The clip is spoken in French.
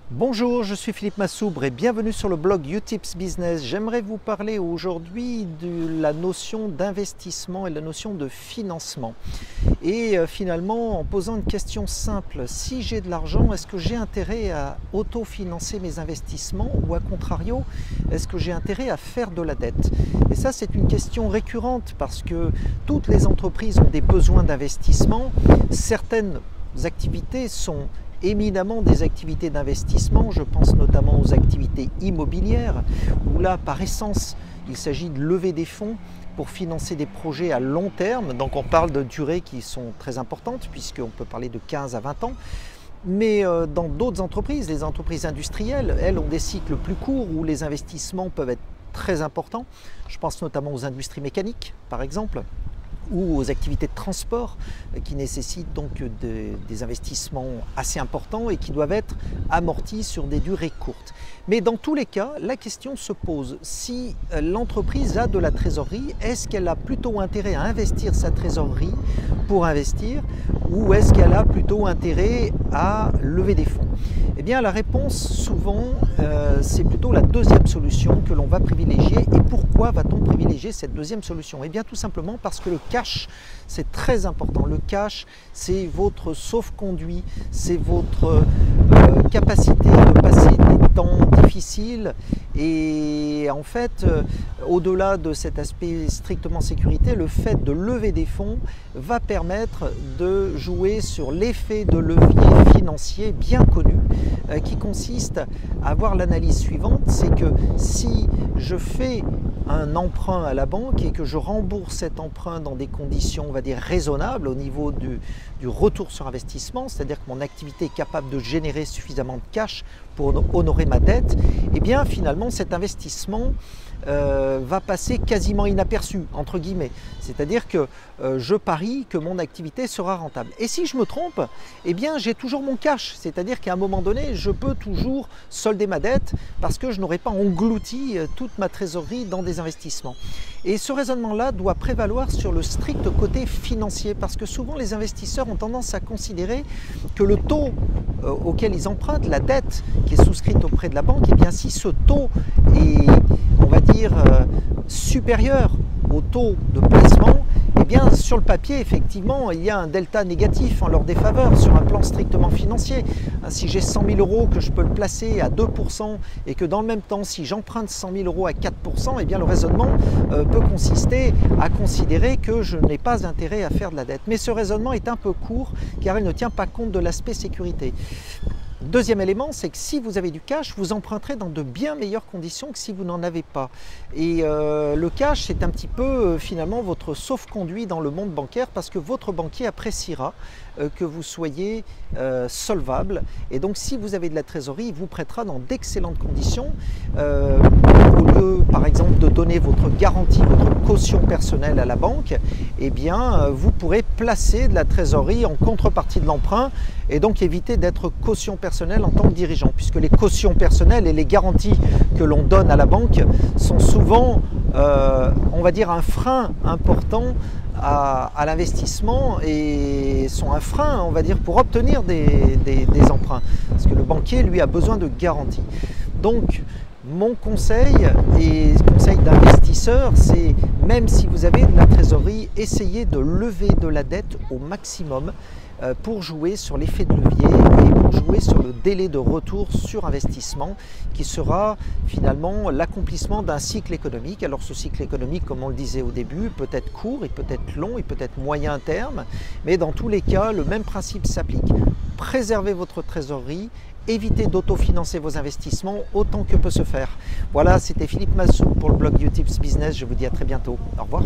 Bonjour, je suis Philippe Massoubre et bienvenue sur le blog Utips Business. J'aimerais vous parler aujourd'hui de la notion d'investissement et la notion de financement. Et finalement, en posant une question simple, si j'ai de l'argent, est-ce que j'ai intérêt à autofinancer mes investissements ou à contrario, est-ce que j'ai intérêt à faire de la dette? Et ça, c'est une question récurrente parce que toutes les entreprises ont des besoins d'investissement. Certaines activités sont éminemment des activités d'investissement, je pense notamment aux activités immobilières, où là, par essence, il s'agit de lever des fonds pour financer des projets à long terme. Donc on parle de durées qui sont très importantes, puisqu'on peut parler de 15 à 20 ans. Mais dans d'autres entreprises, les entreprises industrielles, elles ont des cycles plus courts où les investissements peuvent être très importants. Je pense notamment aux industries mécaniques, par exemple, ou aux activités de transport qui nécessitent donc des investissements assez importants et qui doivent être amortis sur des durées courtes. Mais dans tous les cas, la question se pose, si l'entreprise a de la trésorerie, est-ce qu'elle a plutôt intérêt à investir sa trésorerie pour investir ou est-ce qu'elle a plutôt intérêt à lever des fonds? Eh bien la réponse souvent c'est plutôt la deuxième solution que l'on va privilégier. Et pourquoi va-t-on privilégier cette deuxième solution? Eh bien tout simplement parce que le cash c'est très important. Le cash c'est votre sauf-conduit, c'est votre capacité de passer des temps difficiles et en fait au-delà de cet aspect strictement sécurité, le fait de lever des fonds va permettre de jouer sur l'effet de levier financier bien connu qui consiste à avoir l'analyse suivante, c'est que si je fais un emprunt à la banque et que je rembourse cet emprunt dans des conditions, on va dire, raisonnables au niveau du retour sur investissement, c'est-à-dire que mon activité est capable de générer suffisamment de cash pour honorer ma dette, et bien finalement cet investissement va passer quasiment inaperçu, entre guillemets. C'est-à-dire que je parie que mon activité sera rentable. Et si je me trompe, eh bien j'ai toujours mon cash. C'est-à-dire qu'à un moment donné, je peux toujours solder ma dette parce que je n'aurai pas englouti toute ma trésorerie dans des investissements. Et ce raisonnement-là doit prévaloir sur le strict côté financier parce que souvent les investisseurs ont tendance à considérer que le taux auquel ils empruntent, la dette qui est souscrite auprès de la banque, eh bien si ce taux est, on va dire, supérieur au taux de placement, eh bien sur le papier effectivement il y a un delta négatif en leur défaveur sur un plan strictement financier. Si j'ai 100 000 euros que je peux le placer à 2% et que dans le même temps si j'emprunte 100 000 euros à 4%, eh bien le raisonnement peut consister à considérer que je n'ai pas intérêt à faire de la dette. Mais ce raisonnement est un peu court car il ne tient pas compte de l'aspect sécurité. Deuxième élément, c'est que si vous avez du cash, vous emprunterez dans de bien meilleures conditions que si vous n'en avez pas. Et le cash, c'est un petit peu finalement votre sauf-conduit dans le monde bancaire parce que votre banquier appréciera que vous soyez solvable. Et donc, si vous avez de la trésorerie, il vous prêtera dans d'excellentes conditions. Au lieu, par exemple, de donner votre garantie, votre caution personnelle à la banque, eh bien, vous pourrez placer de la trésorerie en contrepartie de l'emprunt et donc éviter d'être caution personnelle en tant que dirigeant, puisque les cautions personnelles et les garanties que l'on donne à la banque sont souvent, on va dire, un frein important à l'investissement et sont un frein, on va dire, pour obtenir des emprunts, parce que le banquier, lui, a besoin de garanties. Donc, mon conseil et conseil d'investisseur, c'est même si vous avez de la trésorerie, essayez de lever de la dette au maximum pour jouer sur l'effet de levier et pour jouer sur le délai de retour sur investissement qui sera finalement l'accomplissement d'un cycle économique. Alors ce cycle économique, comme on le disait au début, peut être court, il peut être long, il peut être moyen terme, mais dans tous les cas, le même principe s'applique. Préservez votre trésorerie, évitez d'autofinancer vos investissements autant que peut se faire. Voilà, c'était Philippe Massoubre pour le blog Utips Business. Je vous dis à très bientôt. Au revoir.